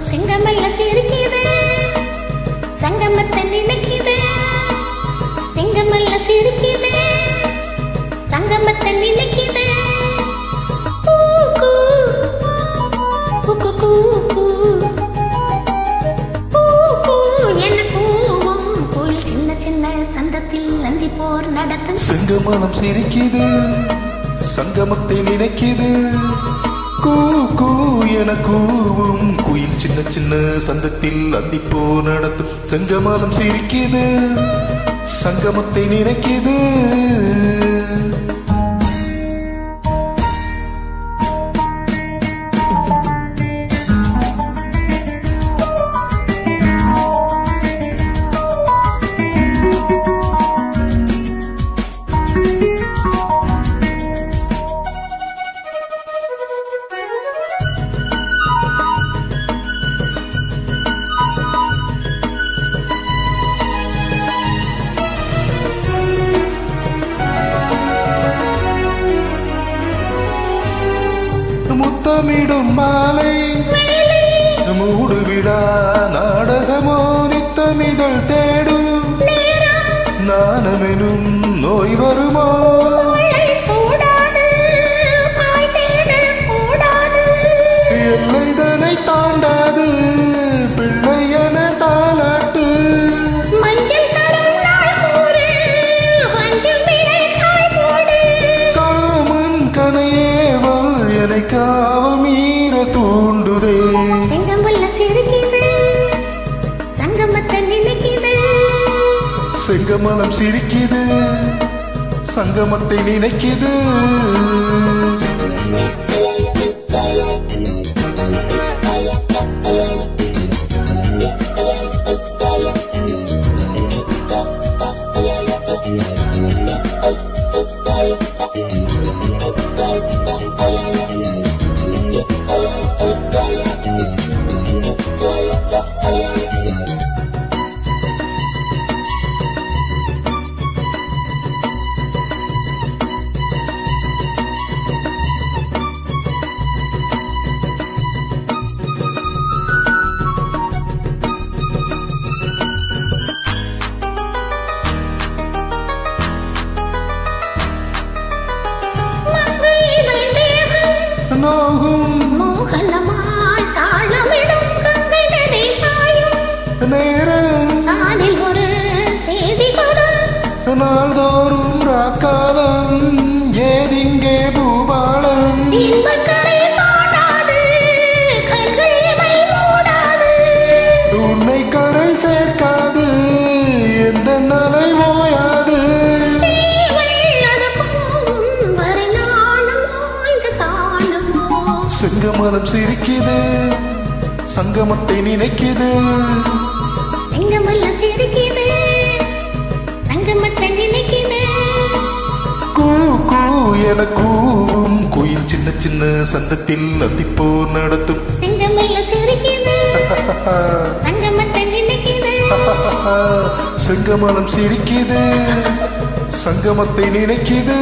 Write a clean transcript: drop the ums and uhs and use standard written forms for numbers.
சிங்கமல்ல சிரிக்குது சங்கமத்தை நினைக்குது சிங்கமல்ல சிரிக்குது சங்கமத்தை நினைக்குது என்ன பூவும் கோயில் சின்ன சின்ன சந்தத்தில் அந்தி போர் நடத்தும் செங்கமலம் சிரிக்குது சங்கமத்தை நினைக்குது கூ கூ என கூவும் குயில் சின்ன சின்ன சந்தத்தில் அந்திப்போ நடத்தும் செங்கமலம் சிரிக்குது சங்கமத்தை நினைக்குது முத்தமிடும் மாலை மூடுவிடா நாடகமோ நித்தமிதழ் தேடும் நாணமெனும் நோய் வருமோ எல்லைதனை தாண்டாது பிள்ளையன தாளாட்டு காமன் கனையேவல் என்னை காவல் மீற தூண்டுதே செங்கமல்ல சிரிக்குது சங்கமத்தை நினைக்குது செங்கமலம் சிரிக்குது சங்கமத்தை நினைக்குது நோகும் மோகனமாய் தாளமிடும் கங்கை நதி பாயும் நேரம் காலில் ஒரு செய்தி கொடு நாள்தோறும் ராக்காலம் ஏதிங்கே பூபாலம் இன்பக்கரை காணாது கண்கள் மை மூடாது உன்னை கரை சேர்க்காது எந்த நலை ஓயாது செங்கமலம் சிரிக்குது சங்கமத்தை நினைக்குது செங்கமல்ல சிரிக்குது சங்கமத்தை நினைக்குது கூ கூ என கூவும் குயில் சின்ன சின்ன சந்தத்தில் அந்திப்போ நடத்தும் செங்கமல்ல சிரிக்குது சங்கமத்தை நினைக்குது செங்கமலம் சிரிக்குது சங்கமத்தை நினைக்குது